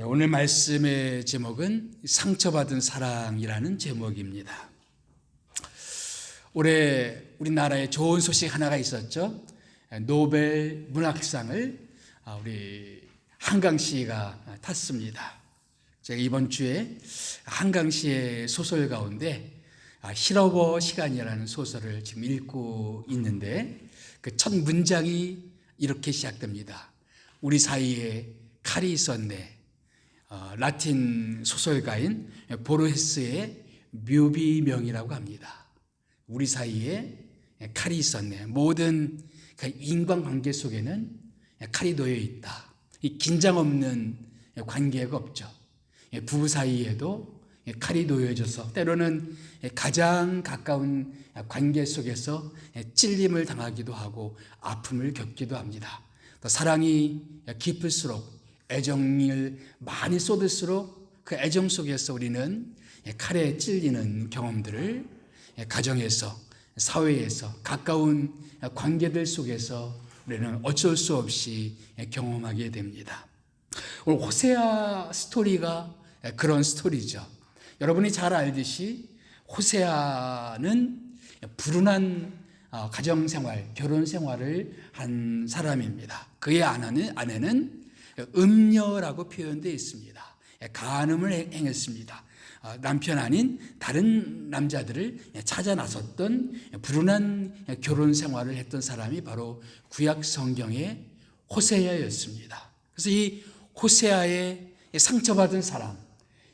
오늘 말씀의 제목은 상처받은 사랑이라는 제목입니다. 올해 우리나라에 좋은 소식 하나가 있었죠. 노벨 문학상을 우리 한강시가 탔습니다. 제가 이번 주에 한강시의 소설 가운데 힐어버 시간이라는 소설을 지금 읽고 있는데 그 첫 문장이 이렇게 시작됩니다. 우리 사이에 칼이 있었네. 라틴 소설가인 보르헤스의 묘비명이라고 합니다. 우리 사이에 칼이 있었네. 모든 인간관계 속에는 칼이 놓여 있다. 긴장 없는 관계가 없죠. 부부 사이에도 칼이 놓여져서 때로는 가장 가까운 관계 속에서 찔림을 당하기도 하고 아픔을 겪기도 합니다. 또 사랑이 깊을수록 애정을 많이 쏟을수록 그 애정 속에서 우리는 칼에 찔리는 경험들을 가정에서, 사회에서, 가까운 관계들 속에서 우리는 어쩔 수 없이 경험하게 됩니다. 오늘 호세아 스토리가 그런 스토리죠. 여러분이 잘 알듯이 호세아는 불운한 가정생활, 결혼생활을 한 사람입니다. 그의 아내는 음녀라고 표현되어 있습니다. 간음을 행했습니다. 남편 아닌 다른 남자들을 찾아 나섰던 불운한 결혼 생활을 했던 사람이 바로 구약 성경의 호세아였습니다. 그래서 이 호세아의 상처받은 사람,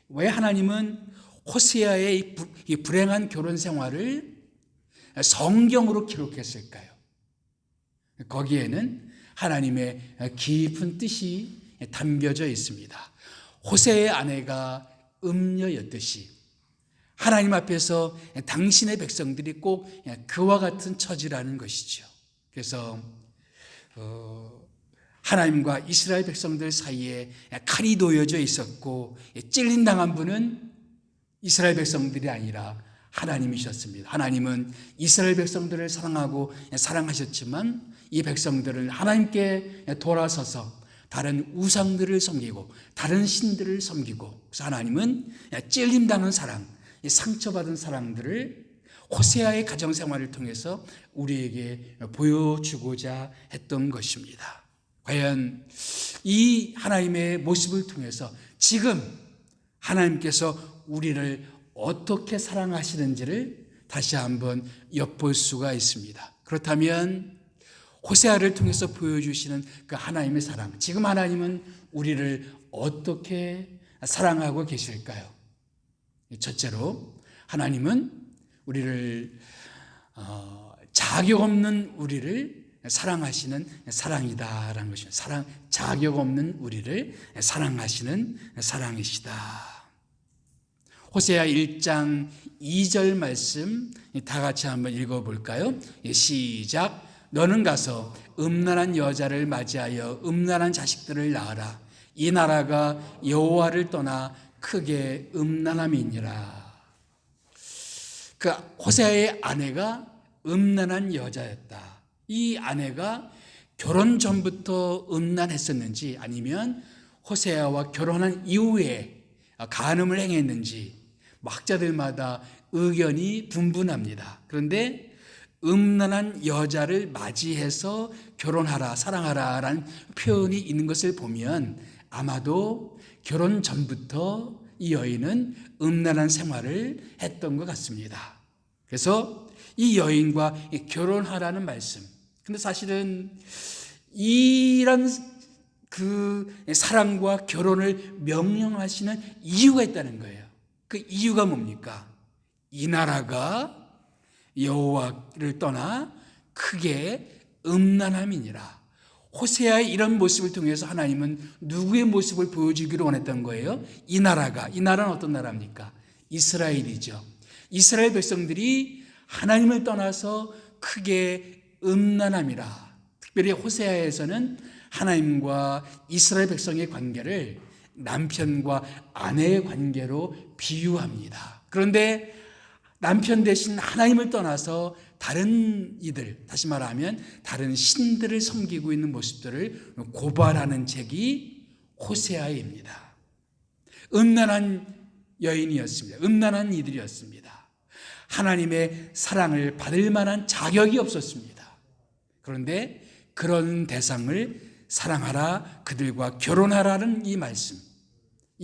왜 하나님은 호세아의 이 불행한 결혼 생활을 성경으로 기록했을까요? 거기에는 하나님의 깊은 뜻이 담겨져 있습니다. 호세의 아내가 음녀였듯이 하나님 앞에서 당신의 백성들이 꼭 그와 같은 처지라는 것이죠. 그래서 하나님과 이스라엘 백성들 사이에 칼이 놓여져 있었고 찔림당한 분은 이스라엘 백성들이 아니라 하나님이셨습니다. 하나님은 이스라엘 백성들을 사랑하고 사랑하셨지만 이 백성들은 하나님께 돌아서서 다른 우상들을 섬기고 다른 신들을 섬기고, 그래서 하나님은 찔림당한 사랑, 상처받은 사랑들을 호세아의 가정생활을 통해서 우리에게 보여주고자 했던 것입니다. 과연 이 하나님의 모습을 통해서 지금 하나님께서 우리를 어떻게 사랑하시는지를 다시 한번 엿볼 수가 있습니다. 그렇다면 호세아를 통해서 보여주시는 그 하나님의 사랑, 지금 하나님은 우리를 어떻게 사랑하고 계실까요? 첫째로 하나님은 우리를 자격 없는 우리를 사랑하시는 사랑이다라는 것입니다. 자격 없는 우리를 사랑하시는 사랑이시다. 호세아 1장 2절 말씀 다 같이 한번 읽어볼까요? 시작. 너는 가서 음란한 여자를 맞이하여 음란한 자식들을 낳아라. 이 나라가 여호와를 떠나 크게 음란함이니라. 그 호세아의 아내가 음란한 여자였다. 이 아내가 결혼 전부터 음란했었는지 아니면 호세아와 결혼한 이후에 간음을 행했는지 학자들마다 의견이 분분합니다. 그런데 음란한 여자를 맞이해서 결혼하라, 사랑하라 라는 표현이 있는 것을 보면 아마도 결혼 전부터 이 여인은 음란한 생활을 했던 것 같습니다. 그래서 이 여인과 결혼하라는 말씀. 근데 사실은 이런 그 사랑과 결혼을 명령하시는 이유가 있다는 거예요. 그 이유가 뭡니까? 이 나라가 여호와를 떠나 크게 음란함이니라. 호세아의 이런 모습을 통해서 하나님은 누구의 모습을 보여주기를 원했던 거예요? 이 나라는 어떤 나라입니까? 이스라엘이죠. 이스라엘 백성들이 하나님을 떠나서 크게 음란함이라. 특별히 호세아에서는 하나님과 이스라엘 백성의 관계를 남편과 아내의 관계로 비유합니다. 그런데 남편 대신 하나님을 떠나서 다른 이들, 다시 말하면 다른 신들을 섬기고 있는 모습들을 고발하는 책이 호세아입니다. 음란한 여인이었습니다. 음란한 이들이었습니다. 하나님의 사랑을 받을 만한 자격이 없었습니다. 그런데 그런 대상을 사랑하라, 그들과 결혼하라는 이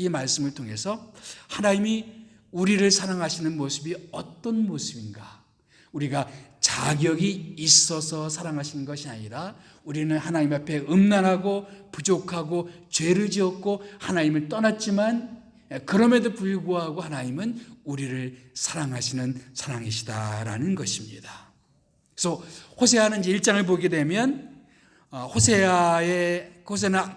말씀을 통해서 하나님이 우리를 사랑하시는 모습이 어떤 모습인가? 우리가 자격이 있어서 사랑하시는 것이 아니라 우리는 하나님 앞에 음란하고 부족하고 죄를 지었고 하나님을 떠났지만 그럼에도 불구하고 하나님은 우리를 사랑하시는 사랑이시다라는 것입니다. 그래서 호세아는 이제 1장을 보게 되면 호세아는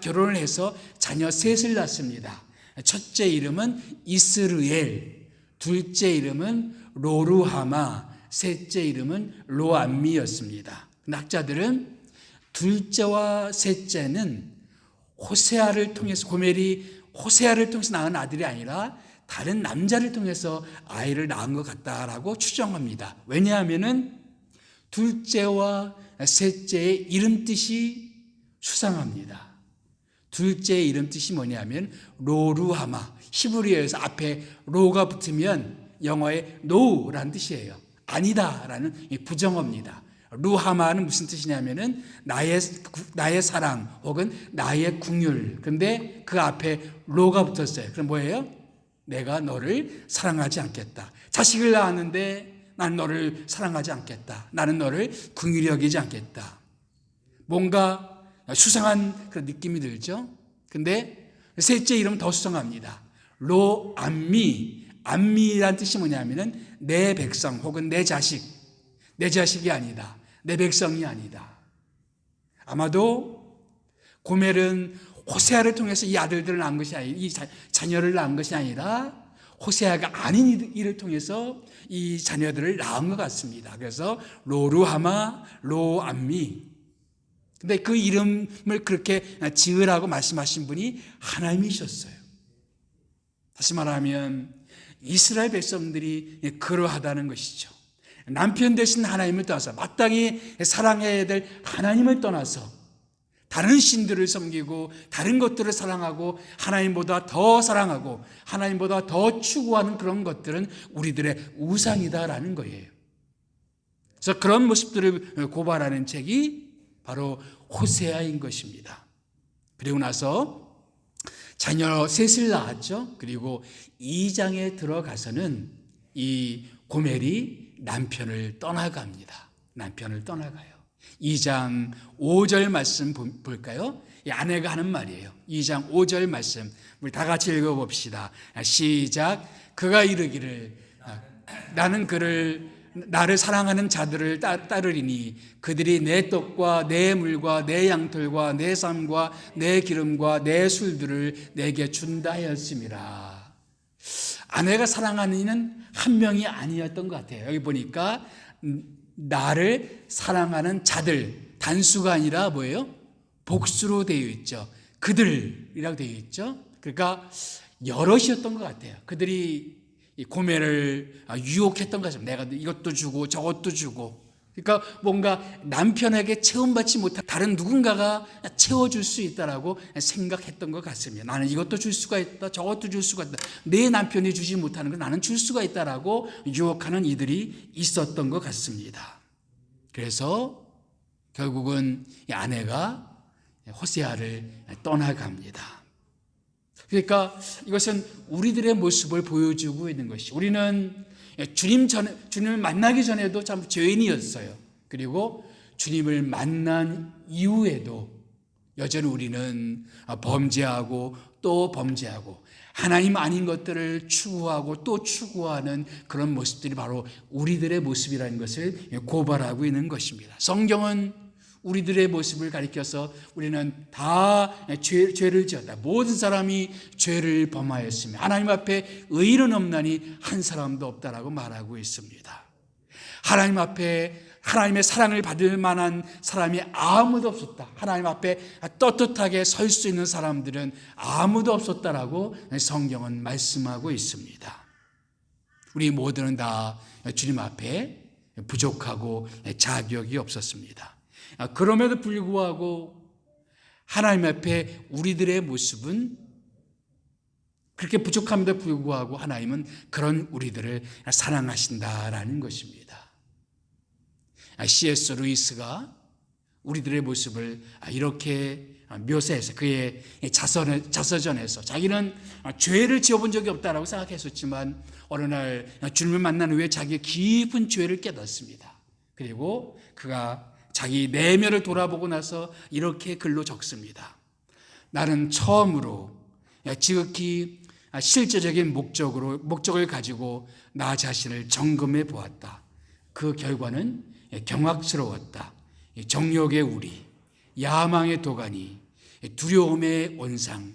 결혼을 해서 자녀 셋을 낳습니다. 첫째 이름은 이스르엘, 둘째 이름은 로루하마, 셋째 이름은 로암미였습니다. 학자들은 둘째와 셋째는 호세아를 통해서, 고멜이 호세아를 통해서 낳은 아들이 아니라 다른 남자를 통해서 아이를 낳은 것 같다라고 추정합니다. 왜냐하면은 둘째와 셋째의 이름 뜻이 수상합니다. 둘째의 이름 뜻이 뭐냐면 로루하마, 히브리어에서 앞에 로가 붙으면 영어의 no라는 뜻이에요. 아니다라는 부정어입니다. 루하마는 무슨 뜻이냐면은 나의 사랑 혹은 나의 궁율. 그런데 그 앞에 로가 붙었어요. 그럼 뭐예요? 내가 너를 사랑하지 않겠다. 자식을 낳았는데 난 너를 사랑하지 않겠다. 나는 너를 궁휼히 여기지 않겠다. 뭔가 수상한 그런 느낌이 들죠. 근데 셋째 이름은 더 수상합니다. 로암미. 암미란 뜻이 뭐냐면은 내 백성 혹은 내 자식이 아니다. 내 백성이 아니다. 아마도 고멜은 호세아를 통해서 이 아들들을 낳은 것이 아니라, 이 자녀를 낳은 것이 아니라 호세아가 아닌 이를 통해서 이 자녀들을 낳은 것 같습니다. 그래서 로루하마, 로암미. 근데 그 이름을 그렇게 지으라고 말씀하신 분이 하나님이셨어요. 다시 말하면 이스라엘 백성들이 그러하다는 것이죠. 남편 되신 하나님을 떠나서, 마땅히 사랑해야 될 하나님을 떠나서 다른 신들을 섬기고 다른 것들을 사랑하고 하나님보다 더 사랑하고 하나님보다 더 추구하는 그런 것들은 우리들의 우상이다라는 거예요. 그래서 그런 모습들을 고발하는 책이 바로 호세아인 것입니다. 그리고 나서 자녀 셋을 낳았죠. 그리고 2장에 들어가서는 이 고멜이 남편을 떠나갑니다. 남편을 떠나가요. 2장 5절 말씀 볼까요? 이 아내가 하는 말이에요. 2장 5절 말씀 우리 다 같이 읽어봅시다. 시작. 그가 이르기를 나는 나를 사랑하는 자들을 따르리니 그들이 내 떡과 내 물과 내 양털과 내 삶과 내 기름과 내 술들을 내게 준다 하였음이라. 아내가 사랑하는 이는 한 명이 아니었던 것 같아요. 여기 보니까 나를 사랑하는 자들, 단수가 아니라 뭐예요? 복수로 되어 있죠. 그들이라고 되어 있죠. 그러니까 여럿이었던 것 같아요. 그들이 이 고멜을 유혹했던 거죠. 내가 이것도 주고 저것도 주고. 그러니까 뭔가 남편에게 체험받지 못한 다른 누군가가 채워줄 수 있다라고 생각했던 것 같습니다. 나는 이것도 줄 수가 있다, 저것도 줄 수가 있다. 내 남편이 주지 못하는 걸 나는 줄 수가 있다라고 유혹하는 이들이 있었던 것 같습니다. 그래서 결국은 이 아내가 호세아를 떠나갑니다. 그러니까 이것은 우리들의 모습을 보여주고 있는 것이, 우리는 주님을 만나기 전에도 참 죄인이었어요. 그리고 주님을 만난 이후에도 여전히 우리는 범죄하고 또 범죄하고 하나님 아닌 것들을 추구하고 또 추구하는 그런 모습들이 바로 우리들의 모습이라는 것을 고발하고 있는 것입니다. 성경은 우리들의 모습을 가리켜서 우리는 다 죄를 지었다. 모든 사람이 죄를 범하였으며 하나님 앞에 의인은 없나니 한 사람도 없다라고 말하고 있습니다. 하나님 앞에 하나님의 사랑을 받을 만한 사람이 아무도 없었다. 하나님 앞에 떳떳하게 설 수 있는 사람들은 아무도 없었다라고 성경은 말씀하고 있습니다. 우리 모두는 다 주님 앞에 부족하고 자격이 없었습니다. 그럼에도 불구하고 하나님 앞에 우리들의 모습은 그렇게 부족함에도 불구하고 하나님은 그런 우리들을 사랑하신다라는 것입니다. C.S. 루이스가 우리들의 모습을 이렇게 묘사해서 그의 자서전에서 자기는 죄를 지어본 적이 없다라고 생각했었지만 어느 날 주님을 만난 후에 자기의 깊은 죄를 깨닫습니다. 그리고 그가 자기 내면을 돌아보고 나서 이렇게 글로 적습니다. 나는 처음으로 지극히 실제적인 목적을 가지고 나 자신을 점검해 보았다. 그 결과는 경악스러웠다. 정욕의 우리, 야망의 도가니, 두려움의 원상,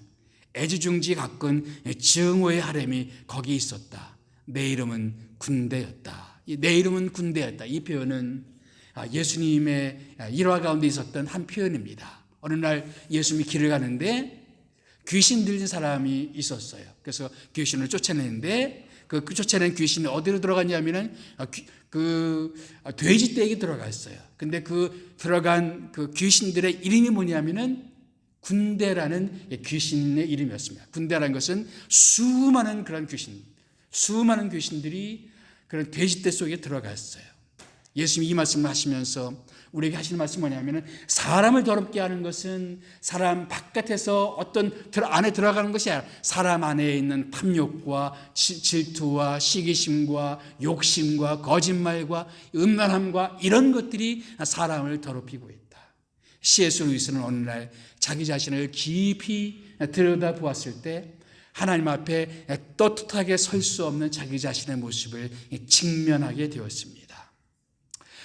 애지중지 가꾼 증오의 하렘이 거기 있었다. 내 이름은 군대였다. 내 이름은 군대였다. 이 표현은 예수님의 일화 가운데 있었던 한 표현입니다. 어느 날 예수님이 길을 가는데 귀신 들린 사람이 있었어요. 그래서 귀신을 쫓아내는데 그 쫓아낸 귀신이 어디로 들어갔냐면은 그 돼지떼에 들어갔어요. 근데 그 들어간 그 귀신들의 이름이 뭐냐면은 군대라는 귀신의 이름이었습니다. 군대라는 것은 수많은 귀신들이 그런 돼지떼 속에 들어갔어요. 예수님이 이 말씀을 하시면서 우리에게 하시는 말씀은 뭐냐면은 사람을 더럽게 하는 것은 사람 바깥에서 어떤 안에 들어가는 것이 아니라 사람 안에 있는 탐욕과 질투와 시기심과 욕심과 거짓말과 음란함과 이런 것들이 사람을 더럽히고 있다. C.S. 루이스는 어느 날 자기 자신을 깊이 들여다보았을 때 하나님 앞에 떳떳하게 설 수 없는 자기 자신의 모습을 직면하게 되었습니다.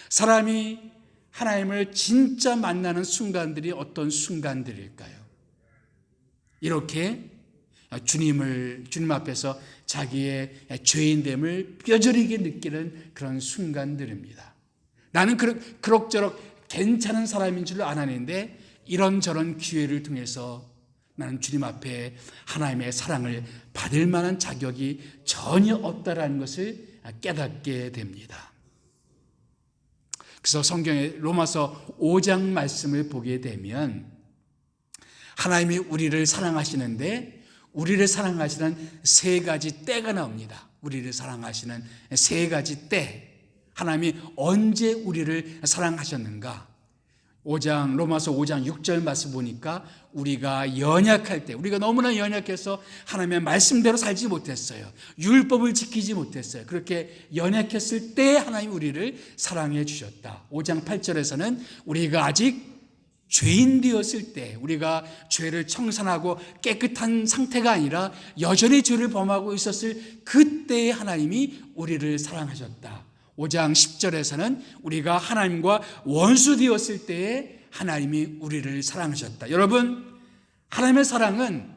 사람이 하나님을 진짜 만나는 순간들이 어떤 순간들일까요? 이렇게 주님 앞에서 자기의 죄인됨을 뼈저리게 느끼는 그런 순간들입니다. 나는 그럭저럭 괜찮은 사람인 줄 알았는데 이런저런 기회를 통해서 나는 주님 앞에 하나님의 사랑을 받을 만한 자격이 전혀 없다라는 것을 깨닫게 됩니다. 그래서 성경의 로마서 5장 말씀을 보게 되면 하나님이 우리를 사랑하시는데 우리를 사랑하시는 세 가지 때가 나옵니다. 우리를 사랑하시는 세 가지 때. 하나님이 언제 우리를 사랑하셨는가? 로마서 5장 6절 말씀 보니까 우리가 연약할 때, 우리가 너무나 연약해서 하나님의 말씀대로 살지 못했어요. 율법을 지키지 못했어요. 그렇게 연약했을 때 하나님 우리를 사랑해 주셨다. 5장 8절에서는 우리가 아직 죄인 되었을 때, 우리가 죄를 청산하고 깨끗한 상태가 아니라 여전히 죄를 범하고 있었을 그때에 하나님이 우리를 사랑하셨다. 5장 10절에서는 우리가 하나님과 원수 되었을 때에 하나님이 우리를 사랑하셨다. 여러분, 하나님의 사랑은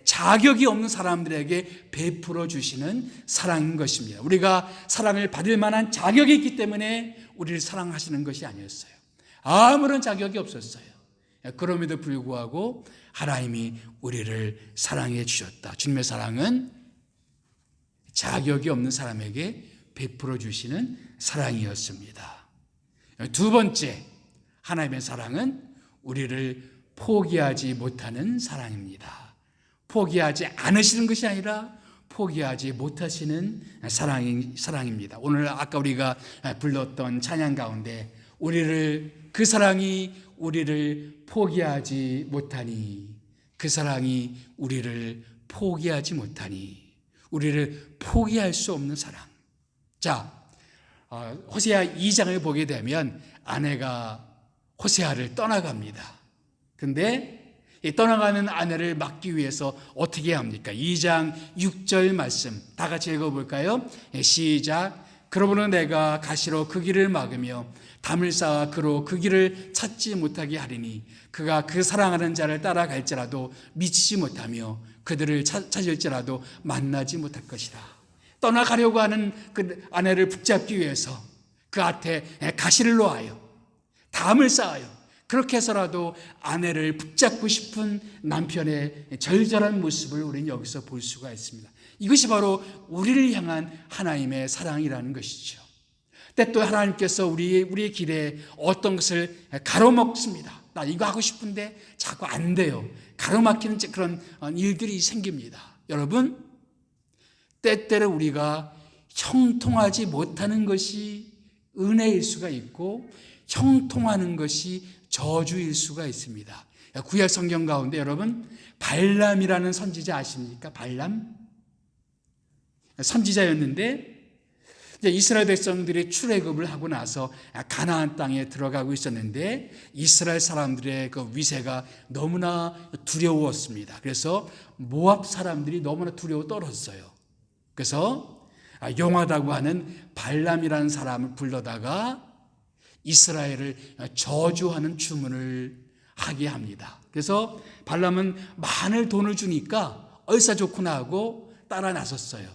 자격이 없는 사람들에게 베풀어 주시는 사랑인 것입니다. 우리가 사랑을 받을 만한 자격이 있기 때문에 우리를 사랑하시는 것이 아니었어요. 아무런 자격이 없었어요. 그럼에도 불구하고 하나님이 우리를 사랑해 주셨다. 주님의 사랑은 자격이 없는 사람에게 베풀어 주시는 사랑이었습니다. 두 번째, 하나님의 사랑은 우리를 포기하지 못하는 사랑입니다. 포기하지 않으시는 것이 아니라 포기하지 못하시는 사랑입니다. 오늘 아까 우리가 불렀던 찬양 가운데 그 사랑이 우리를 포기하지 못하니, 그 사랑이 우리를 포기하지 못하니, 우리를 포기할 수 없는 사랑. 자, 호세아 2장을 보게 되면 아내가 호세아를 떠나갑니다. 근데 이 떠나가는 아내를 막기 위해서 어떻게 합니까? 2장 6절 말씀 다 같이 읽어볼까요? 시작. 그러므로 내가 가시로 그 길을 막으며 담을 쌓아 그로 그 길을 찾지 못하게 하리니 그가 그 사랑하는 자를 따라갈지라도 미치지 못하며 그들을 찾을지라도 만나지 못할 것이다. 떠나가려고 하는 그 아내를 붙잡기 위해서 그 앞에 가시를 놓아요. 담을 쌓아요. 그렇게 해서라도 아내를 붙잡고 싶은 남편의 절절한 모습을 우리는 여기서 볼 수가 있습니다. 이것이 바로 우리를 향한 하나님의 사랑이라는 것이죠. 때또 하나님께서 우리의 길에 어떤 것을 가로막습니다. 나 이거 하고 싶은데 자꾸 안 돼요. 가로막히는 그런 일들이 생깁니다. 여러분, 때때로 우리가 형통하지 못하는 것이 은혜일 수가 있고 형통하는 것이 저주일 수가 있습니다. 구약 성경 가운데 여러분, 발람이라는 선지자 아십니까? 발람? 선지자였는데 이제 이스라엘 백성들이 출애굽을 하고 나서 가나안 땅에 들어가고 있었는데 이스라엘 사람들의 그 위세가 너무나 두려웠습니다. 그래서 모압 사람들이 너무나 두려워 떨었어요. 그래서 용하다고 하는 발람이라는 사람을 불러다가 이스라엘을 저주하는 주문을 하게 합니다. 그래서 발람은 많은 돈을 주니까 얼싸좋구나 하고 따라 나섰어요.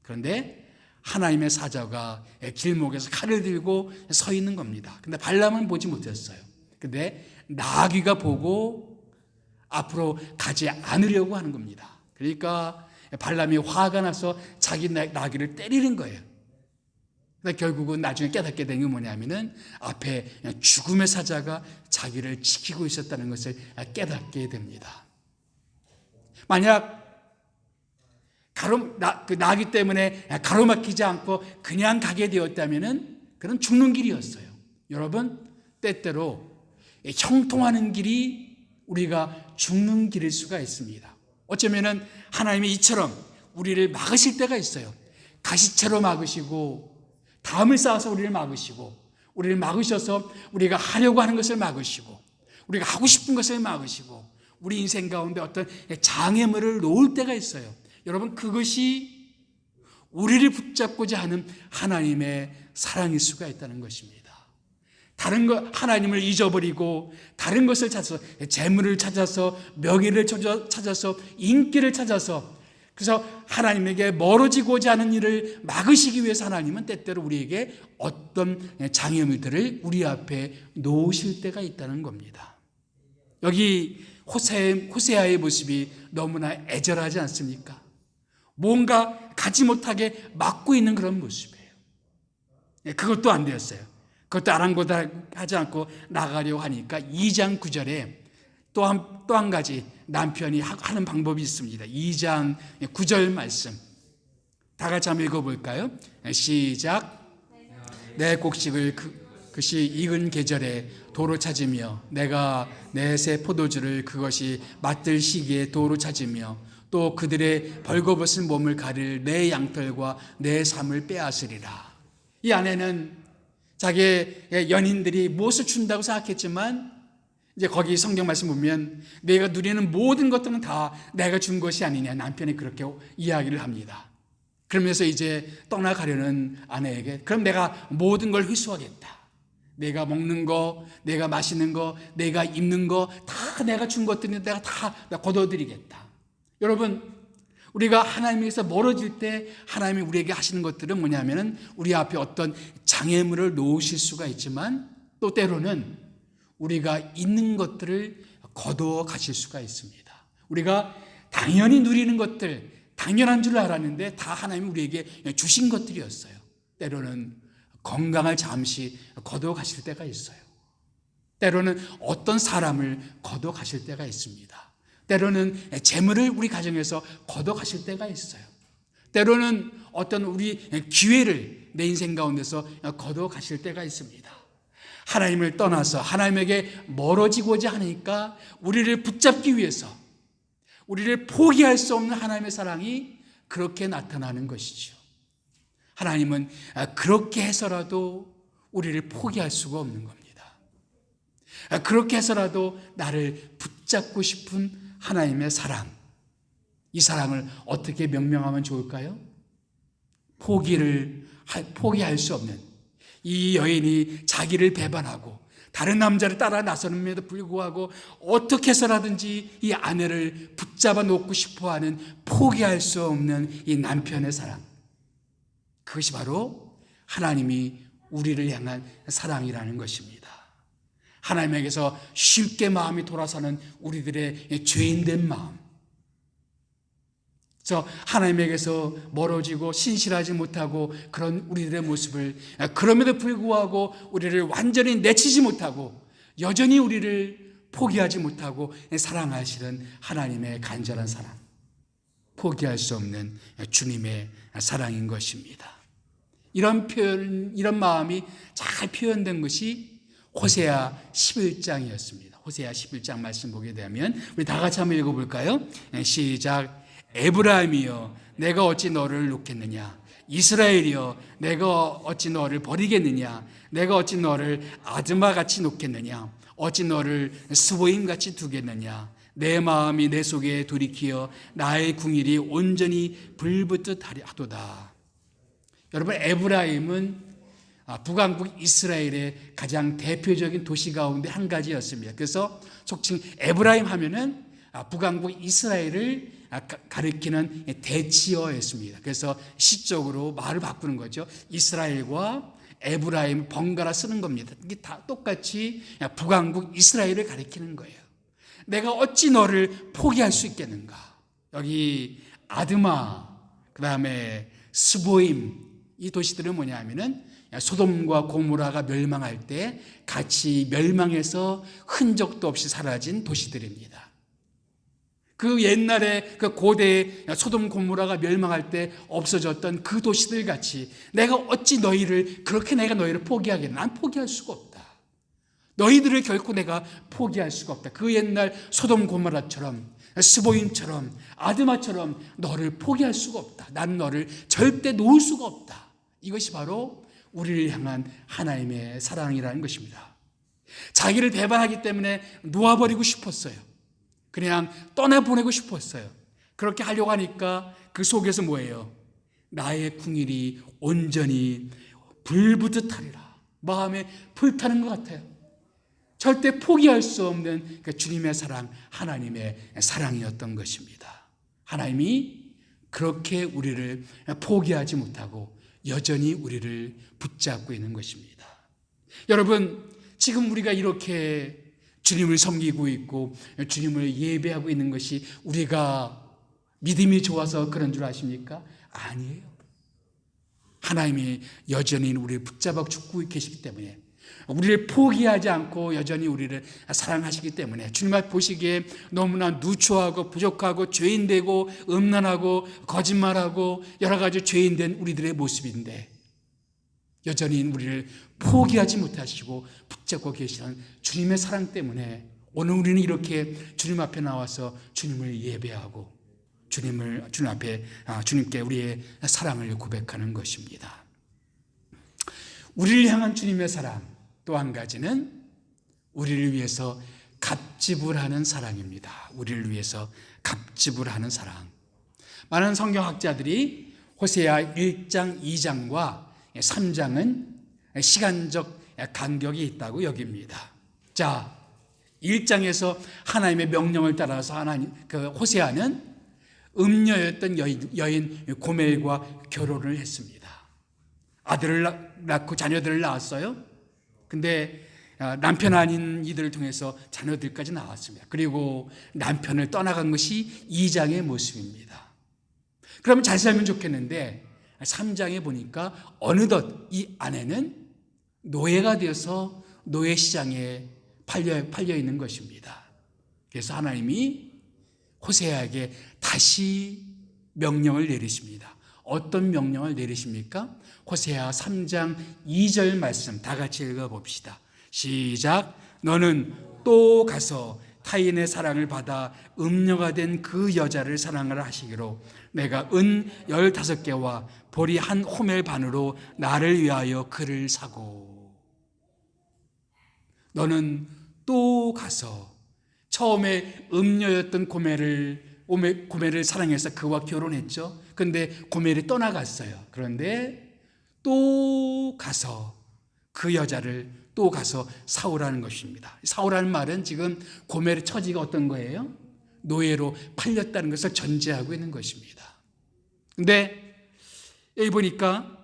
그런데 하나님의 사자가 길목에서 칼을 들고 서 있는 겁니다. 근데 발람은 보지 못했어요. 근데 나귀가 보고 앞으로 가지 않으려고 하는 겁니다. 그러니까 발람이 화가 나서 자기 나귀를 때리는 거예요. 근데 결국은 나중에 깨닫게 된 게 뭐냐면은 앞에 죽음의 사자가 자기를 지키고 있었다는 것을 깨닫게 됩니다. 만약 그 나귀 때문에 가로막히지 않고 그냥 가게 되었다면은 그런 죽는 길이었어요. 여러분, 때때로 형통하는 길이 우리가 죽는 길일 수가 있습니다. 어쩌면은 하나님이 이처럼 우리를 막으실 때가 있어요. 가시채로 막으시고 담을 쌓아서 우리를 막으시고 우리를 막으셔서 우리가 하려고 하는 것을 막으시고 우리가 하고 싶은 것을 막으시고 우리 인생 가운데 어떤 장애물을 놓을 때가 있어요. 여러분, 그것이 우리를 붙잡고자 하는 하나님의 사랑일 수가 있다는 것입니다. 다른 것, 하나님을 잊어버리고 다른 것을 찾아서 재물을 찾아서 명예를 찾아서 인기를 찾아서 그래서 하나님에게 멀어지고자 하는 일을 막으시기 위해서 하나님은 때때로 우리에게 어떤 장애물들을 우리 앞에 놓으실 때가 있다는 겁니다. 여기 호세아의 모습이 너무나 애절하지 않습니까? 뭔가 가지 못하게 막고 있는 그런 모습이에요. 그것도 안 되었어요. 그것도 아랑곳하지 않고 나가려고 하니까 2장 9절에 또 한 가지 남편이 하는 방법이 있습니다. 2장 9절 말씀 다 같이 한번 읽어볼까요? 시작. 내 곡식을 그것이 익은 계절에 도로 찾으며 내가 내 새 포도주를 그것이 맛들 시기에 도로 찾으며 또 그들의 벌거벗은 몸을 가릴 내 양털과 내 삶을 빼앗으리라. 이 안에는 자기의 연인들이 무엇을 준다고 생각했지만 이제 거기 성경 말씀 보면 내가 누리는 모든 것들은 다 내가 준 것이 아니냐, 남편이 그렇게 이야기를 합니다. 그러면서 이제 떠나가려는 아내에게 그럼 내가 모든 걸 회수하겠다. 내가 먹는 거, 내가 마시는 거, 내가 입는 거 다 내가 준 것들은 내가 다 거둬드리겠다. 여러분, 우리가 하나님에게서 멀어질 때 하나님이 우리에게 하시는 것들은 뭐냐면은 우리 앞에 어떤 장애물을 놓으실 수가 있지만 또 때로는 우리가 있는 것들을 거두어 가실 수가 있습니다. 우리가 당연히 누리는 것들, 당연한 줄 알았는데 다 하나님이 우리에게 주신 것들이었어요. 때로는 건강을 잠시 거두어 가실 때가 있어요. 때로는 어떤 사람을 거두어 가실 때가 있습니다. 때로는 재물을 우리 가정에서 거둬 가실 때가 있어요. 때로는 어떤 우리 기회를 내 인생 가운데서 거둬 가실 때가 있습니다. 하나님을 떠나서 하나님에게 멀어지고자 하니까 우리를 붙잡기 위해서 우리를 포기할 수 없는 하나님의 사랑이 그렇게 나타나는 것이죠. 하나님은 그렇게 해서라도 우리를 포기할 수가 없는 겁니다. 그렇게 해서라도 나를 붙잡고 싶은 하나님의 사랑, 이 사랑을 어떻게 명명하면 좋을까요? 포기할 수 없는 이 여인이 자기를 배반하고 다른 남자를 따라 나서는데도 불구하고 어떻게 해서라든지 이 아내를 붙잡아 놓고 싶어하는 포기할 수 없는 이 남편의 사랑, 그것이 바로 하나님이 우리를 향한 사랑이라는 것입니다. 하나님에게서 쉽게 마음이 돌아서는 우리들의 죄인된 마음, 그래서 하나님에게서 멀어지고 신실하지 못하고 그런 우리들의 모습을, 그럼에도 불구하고 우리를 완전히 내치지 못하고 여전히 우리를 포기하지 못하고 사랑하시는 하나님의 간절한 사랑, 포기할 수 없는 주님의 사랑인 것입니다. 이런 표현, 이런 마음이 잘 표현된 것이 호세아 11장이었습니다. 호세아 11장 말씀 보게 되면 우리 다 같이 한번 읽어볼까요? 시작. 에브라임이여 내가 어찌 너를 놓겠느냐, 이스라엘이여 내가 어찌 너를 버리겠느냐, 내가 어찌 너를 아드마같이 놓겠느냐, 어찌 너를 스보임같이 두겠느냐. 내 마음이 내 속에 돌이키어 나의 궁일이 온전히 불붙듯 하도다. 여러분, 에브라임은 북왕국 이스라엘의 가장 대표적인 도시 가운데 한 가지였습니다. 그래서 속칭 에브라임 하면은 북왕국 이스라엘을 가리키는 대치어였습니다. 그래서 시적으로 말을 바꾸는 거죠. 이스라엘과 에브라임 번갈아 쓰는 겁니다. 이게 다 똑같이 북왕국 이스라엘을 가리키는 거예요. 내가 어찌 너를 포기할 수 있겠는가. 여기 아드마, 그 다음에 스보임, 이 도시들은 뭐냐 하면은 소돔과 고모라가 멸망할 때 같이 멸망해서 흔적도 없이 사라진 도시들입니다. 그 옛날에 그 고대 소돔 고모라가 멸망할 때 없어졌던 그 도시들 같이 내가 어찌 너희를 그렇게 내가 너희를 포기하겠나. 난 포기할 수가 없다. 너희들을 결코 내가 포기할 수가 없다. 그 옛날 소돔 고모라처럼 스보임처럼 아드마처럼 너를 포기할 수가 없다. 난 너를 절대 놓을 수가 없다. 이것이 바로 우리를 향한 하나님의 사랑이라는 것입니다. 자기를 배반하기 때문에 놓아버리고 싶었어요. 그냥 떠나보내고 싶었어요. 그렇게 하려고 하니까 그 속에서 뭐예요? 나의 궁일이 온전히 불붙듯 하리라. 마음에 불타는 것 같아요. 절대 포기할 수 없는 그 주님의 사랑, 하나님의 사랑이었던 것입니다. 하나님이 그렇게 우리를 포기하지 못하고 여전히 우리를 붙잡고 있는 것입니다. 여러분, 지금 우리가 이렇게 주님을 섬기고 있고 주님을 예배하고 있는 것이 우리가 믿음이 좋아서 그런 줄 아십니까? 아니에요. 하나님이 여전히 우리를 붙잡아 주고 계시기 때문에, 우리를 포기하지 않고 여전히 우리를 사랑하시기 때문에, 주님 앞 보시기에 너무나 누추하고 부족하고 죄인되고 음란하고 거짓말하고 여러 가지 죄인된 우리들의 모습인데 여전히 우리를 포기하지 못하시고 붙잡고 계시는 주님의 사랑 때문에 오늘 우리는 이렇게 주님 앞에 나와서 주님을 예배하고 주님 앞에 주님께 우리의 사랑을 고백하는 것입니다. 우리를 향한 주님의 사랑 또 한 가지는 우리를 위해서 갑집을 하는 사랑입니다. 우리를 위해서 갑집을 하는 사랑. 많은 성경학자들이 호세아 1장, 2장과 3장은 시간적 간격이 있다고 여깁니다. 자, 1장에서 하나님의 명령을 따라서 호세아는 음녀였던 여인 고멜과 결혼을 했습니다. 아들을 낳고 자녀들을 낳았어요. 근데 남편 아닌 이들을 통해서 자녀들까지 나왔습니다. 그리고 남편을 떠나간 것이 2장의 모습입니다. 그러면 잘 살면 좋겠는데 3장에 보니까 어느덧 이 아내는 노예가 되어서 노예 시장에 팔려 있는 것입니다. 그래서 하나님이 호세아에게 다시 명령을 내리십니다. 어떤 명령을 내리십니까? 호세아 3장 2절 말씀 다 같이 읽어봅시다. 시작. 너는 또 가서 타인의 사랑을 받아 음녀가 된 그 여자를 사랑하라 하시기로 내가 은 15개와 보리 1호멜 반으로 나를 위하여 그를 사고. 너는 또 가서 처음에 음녀였던 고멜을 사랑해서 그와 결혼했죠. 그런데 고멜이 떠나갔어요. 그런데 또 가서 그 여자를 또 가서 사오라는 것입니다. 사오라는 말은 지금 고멜의 처지가 어떤 거예요? 노예로 팔렸다는 것을 전제하고 있는 것입니다. 그런데 여기 보니까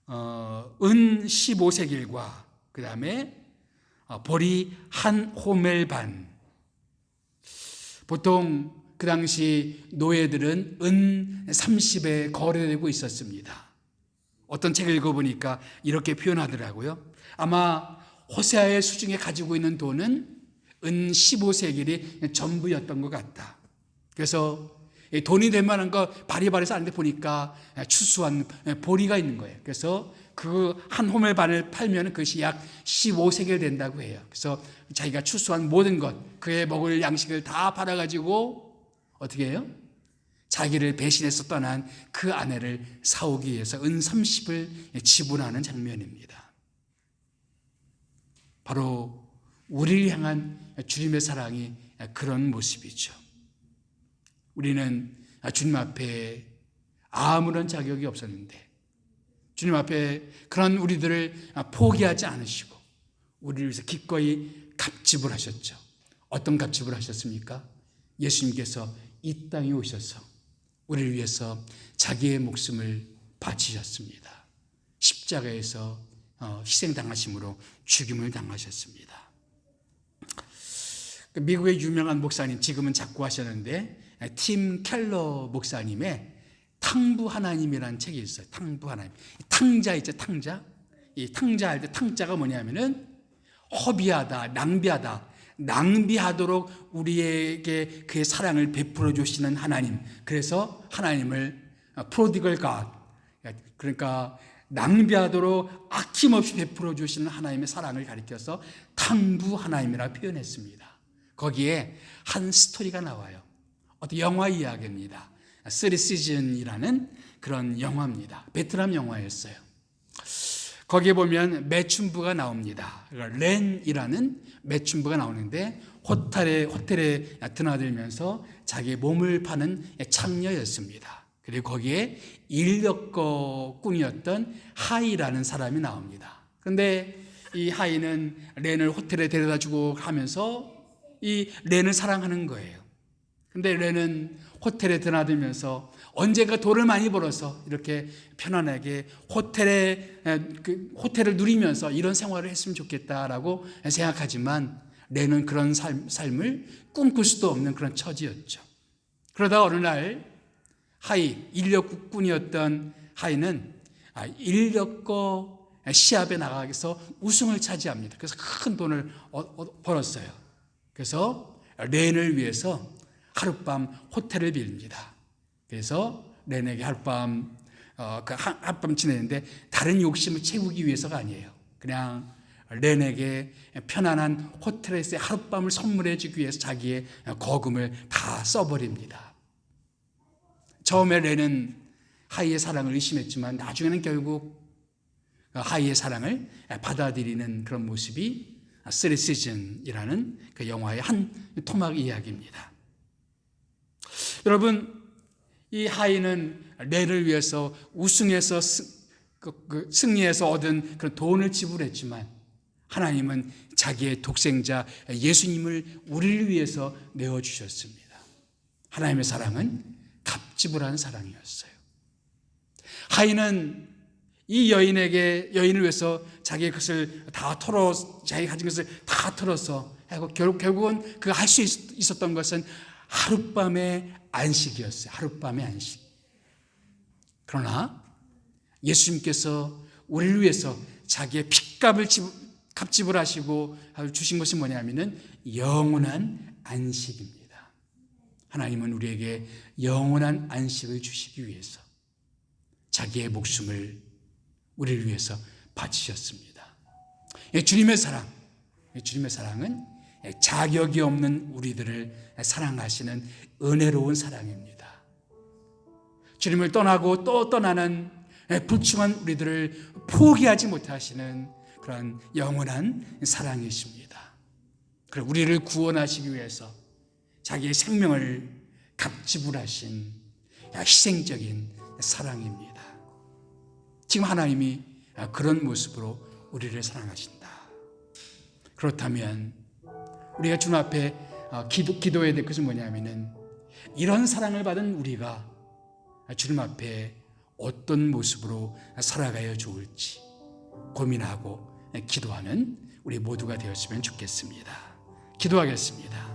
은 15세겔과 그 다음에 보리 1호멜 반. 보통 그 당시 노예들은 은 30에 거래되고 있었습니다. 어떤 책을 읽어보니까 이렇게 표현하더라고요. 아마 호세아의 수중에 가지고 있는 돈은 은 15세겔이 전부였던 것 같다. 그래서 돈이 될 만한 거 바리바리해서 아는데 보니까 추수한 보리가 있는 거예요. 그래서 그 한 호멜 반을 팔면 그것이 약 15세겔 된다고 해요. 그래서 자기가 추수한 모든 것, 그의 먹을 양식을 다 팔아가지고 어떻게 해요? 자기를 배신해서 떠난 그 아내를 사오기 위해서 은 30을 지불하는 장면입니다. 바로 우리를 향한 주님의 사랑이 그런 모습이죠. 우리는 주님 앞에 아무런 자격이 없었는데 주님 앞에 그런 우리들을 포기하지 않으시고 우리를 위해서 기꺼이 갑집을 하셨죠. 어떤 갑집을 하셨습니까? 예수님께서 이 땅에 오셔서 우리를 위해서 자기의 목숨을 바치셨습니다. 십자가에서 희생당하심으로 죽임을 당하셨습니다. 미국의 유명한 목사님, 지금은 작고하셨는데 팀 켈러 목사님의 탕부 하나님이라는 책이 있어요. 탕부 하나님. 탕자 있죠, 탕자. 이 탕자 할 때 탕자가 뭐냐면은 허비하다, 낭비하다, 낭비하도록 우리에게 그의 사랑을 베풀어 주시는 하나님. 그래서 하나님을 프로디걸 갓, 그러니까 낭비하도록 아낌없이 베풀어 주시는 하나님의 사랑을 가리켜서 탕부 하나님이라고 표현했습니다. 거기에 한 스토리가 나와요. 어떤 영화 이야기입니다. 3시즌이라는 그런 영화입니다. 베트남 영화였어요. 거기에 보면 매춘부가 나옵니다. 렌이라는 매춘부가 나오는데 호텔에 드나들면서 자기의 몸을 파는 창녀였습니다. 그리고 거기에 인력거꾼이었던 하이라는 사람이 나옵니다. 그런데 이 하이는 렌을 호텔에 데려다주고 하면서 이 렌을 사랑하는 거예요. 근데 렌은 호텔에 드나들면서 언젠가 돈을 많이 벌어서 이렇게 편안하게 호텔을 누리면서 이런 생활을 했으면 좋겠다라고 생각하지만 렌은 그런 삶을 꿈꿀 수도 없는 그런 처지였죠. 그러다 어느 날 하이, 인력군이었던 하이는 인력거 시합에 나가서 우승을 차지합니다. 그래서 큰 돈을 벌었어요. 그래서 렌을 위해서 하룻밤 호텔을 빌립니다. 그래서 렌에게 하룻밤 지내는데 다른 욕심을 채우기 위해서가 아니에요. 그냥 렌에게 편안한 호텔에서 하룻밤을 선물해 주기 위해서 자기의 거금을 다 써버립니다. 처음에 렌은 하이의 사랑을 의심했지만 나중에는 결국 하이의 사랑을 받아들이는 그런 모습이 3시즌이라는 그 영화의 한 토막 이야기입니다. 여러분, 이 하이는 렌을 위해서 우승해서 승리해서 얻은 그런 돈을 지불했지만 하나님은 자기의 독생자 예수님을 우리를 위해서 내어주셨습니다. 하나님의 사랑은 갑지불한 사랑이었어요. 하이는 이 여인을 위해서 자기의 것을 다 자기 가진 것을 다 털어서 결국은 그 할 수 있었던 것은 하룻밤의 안식이었어요. 하룻밤의 안식. 그러나 예수님께서 우리를 위해서 자기의 핏값을 갑집을 하시고 주신 것이 뭐냐면은 영원한 안식입니다. 하나님은 우리에게 영원한 안식을 주시기 위해서 자기의 목숨을 우리를 위해서 바치셨습니다. 주님의 사랑은 자격이 없는 우리들을 사랑하시는 은혜로운 사랑입니다. 주님을 떠나고 또 떠나는 불충한 우리들을 포기하지 못하시는 그런 영원한 사랑이십니다. 그리고 우리를 구원하시기 위해서 자기의 생명을 갑지불하신 희생적인 사랑입니다. 지금 하나님이 그런 모습으로 우리를 사랑하신다. 그렇다면 우리가 주님 앞에 기도해야 될 것은 뭐냐면은 이런 사랑을 받은 우리가 주님 앞에 어떤 모습으로 살아가야 좋을지 고민하고 기도하는 우리 모두가 되었으면 좋겠습니다. 기도하겠습니다.